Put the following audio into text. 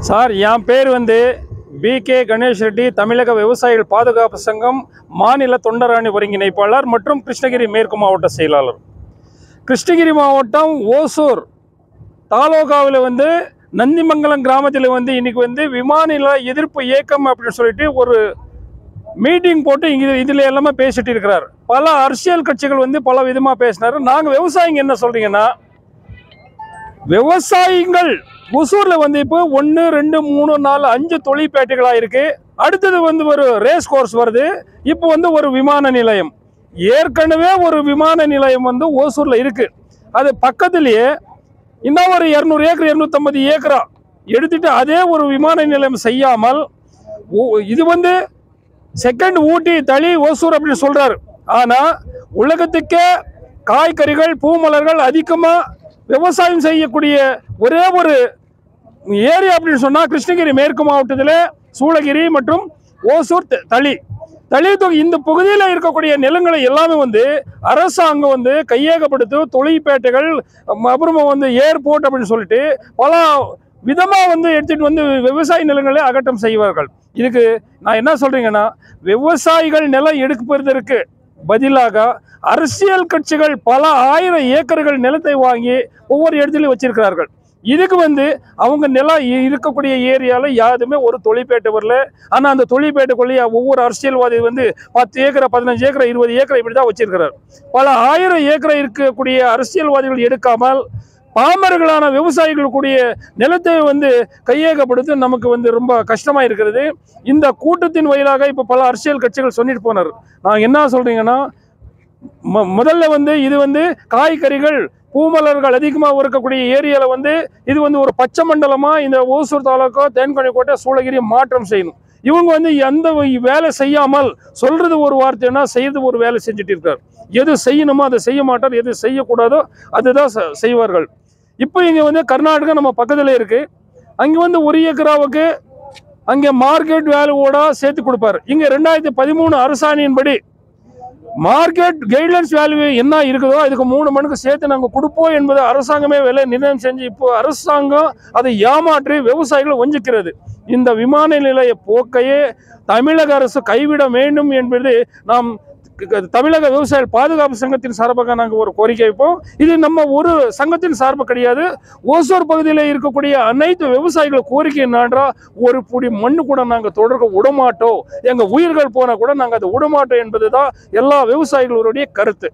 Sir என் பேர் வந்து BK Ganesh Reddy, தமிழக விவசாயிகள் பாதுகாப்பு சங்கம் மாநில தொண்டரணி ஒருங்கிணைப்பாளர் மற்றும் கிருஷ்ணகிரி மேற்கு மாவட்ட செயலாளர். கிருஷ்ணகிரி மாவட்டம் ஓசூர் தாலுகாவில் வந்து நந்திமங்கலம் கிராமத்தில் வந்து இன்னைக்கு வந்து விமான நிலைய எதிர்ப்பு இயக்கம் அப்படின்னு சொல்லிட்டு ஒரு மீட்டிங் போட்டு இதில் எல்லாமே பேசிட்டு இருக்கிறார். பல அரசியல் கட்சிகள் வந்து பல விதமாக பேசினார். நாங்கள் விவசாயிங்க என்ன சொல்றீங்கன்னா, விவசாயிகள் ஒசூரில் வந்து இப்போ 1, 2, 3, 4, 5 தொழிற்பேட்டைகளாக இருக்கு. அடுத்தது வந்து ஒரு ரேஸ் கோர்ஸ் வருது. இப்போ வந்து ஒரு விமான நிலையம், ஏற்கனவே ஒரு விமான நிலையம் வந்து ஓசூரில் இருக்கு. அது பக்கத்திலேயே இன்னும் ஒரு 200 ஏக்கர் 250 ஏக்கரா எடுத்துட்டு அதே ஒரு விமான நிலையம் செய்யாமல் இது வந்து செகண்ட் ஊட்டி தளி ஓசூர் அப்படின்னு சொல்றாரு. ஆனா உலகத்துக்கே காய்கறிகள் பூமலர்கள் அதிகமாக விவசாயம் செய்யக்கூடிய ஒரே ஒரு ஏரியா அப்படின்னு சொன்னா கிருஷ்ணகிரி மேற்கு மாவட்டத்தில் சூளகிரி மற்றும் ஓசூர் தளி தொகுதி. இந்த பகுதியில் இருக்கக்கூடிய நிலங்களை எல்லாமே வந்து அரசாங்கம் வந்து கையகப்படுத்தி தொழிற்பேட்டைகள் அப்புறமா வந்து ஏர்போர்ட் அப்படின்னு சொல்லிட்டு பல விதமாக வந்து எடுத்துட்டு வந்து விவசாய நிலங்களை அகற்றம் செய்வார்கள். இதுக்கு நான் என்ன சொல்றீங்கன்னா, விவசாயிகள் நிலம் எடுப்பதற்கு பதிலாக அரசியல் கட்சிகள் பல ஆயிரம் ஏக்கர்கள் நிலத்தை வாங்கி ஒவ்வொரு இடத்துலையும் வச்சிருக்கிறார்கள். இதுக்கு வந்து அவங்க நிலம் இருக்கக்கூடிய ஏரியாவில் யாருமே ஒரு தொழிற்பேட்டை வரல. ஆனால் அந்த தொழிற்பேட்டைக்குள்ளேயே ஒவ்வொரு அரசியல்வாதி வந்து 10 ஏக்கரை 15 ஏக்கரை 20 ஏக்கரை இப்படி தான் வச்சிருக்கிறார். பல ஆயிரம் ஏக்கரை இருக்கக்கூடிய அரசியல்வாதிகள் எடுக்காமல் பாமர்களான விவசாயிகளுடைய நிலத்தை வந்து கையகப்படுத்தி நமக்கு வந்து ரொம்ப கஷ்டமா இருக்கிறது. இந்த கூட்டத்தின் வழியாக இப்போ பல அரசியல் கட்சிகள் சொல்லிட்டு போனார். நான் என்ன சொல்றீங்கன்னா, முதல்ல வந்து இது வந்து காய்கறிகள் பூமலர்கள் அதிகமாக இருக்கக்கூடிய ஏரியாவில் வந்து இது வந்து ஒரு பச்சை மண்டலமாக இந்த ஓசூர் தாலுகா தேன்கனிக்கோட்டை சூளகிரி மாற்றம் செய்யணும். இவங்க வந்து எந்த வேலை செய்யாமல் சொல்றது ஒரு வார்த்தைன்னா செய்யறது ஒரு வேலை செஞ்சுட்டு இருக்கார். எது செய்யணுமோ அதை செய்ய மாட்டார், எது செய்யக்கூடாதோ அதுதான் செய்வார்கள். இப்போ இங்கே வந்து கர்நாடகா நம்ம பக்கத்தில் இருக்கு. அங்கே வந்து 1 ஏக்கராவுக்கு அங்கே மார்க்கெட் வேல்யூவோட சேர்த்து கொடுப்பாரு. இங்கே 2013 அரசாணையின்படி மார்க்கெட் கைட்லைன்ஸ் வேல்யூ என்ன இருக்குதோ அதுக்கு 3 மடங்கு சேர்த்து நாங்கள் கொடுப்போம் என்பது அரசாங்கமே விலை நிர்ணயம் செஞ்சு இப்போ அரசாங்கம் அதை ஏமாற்றி விவசாயிகளை வஞ்சிக்கிறது. இந்த விமான நிலைய போக்கையே தமிழக அரசு கைவிட வேண்டும் என்பது நாம் தமிழக விவசாயிகள் பாதுகாப்பு சங்கத்தின் சார்பாக நாங்கள் ஒரு கோரிக்கை வைப்போம். இது நம்ம ஒரு சங்கத்தின் சார்பு கிடையாது. ஓசூர் பகுதியில் இருக்கக்கூடிய அனைத்து விவசாயிகள் கோரிக்கை என்னன்றா, ஒரு புடி மண்ணு கூட நாங்கள் தொடர்க விடமாட்டோம், எங்கள் உயிர்கள் போனால் கூட நாங்கள் அதை விடமாட்டோம் என்பது தான் எல்லா விவசாயிகளுடைய கருத்து.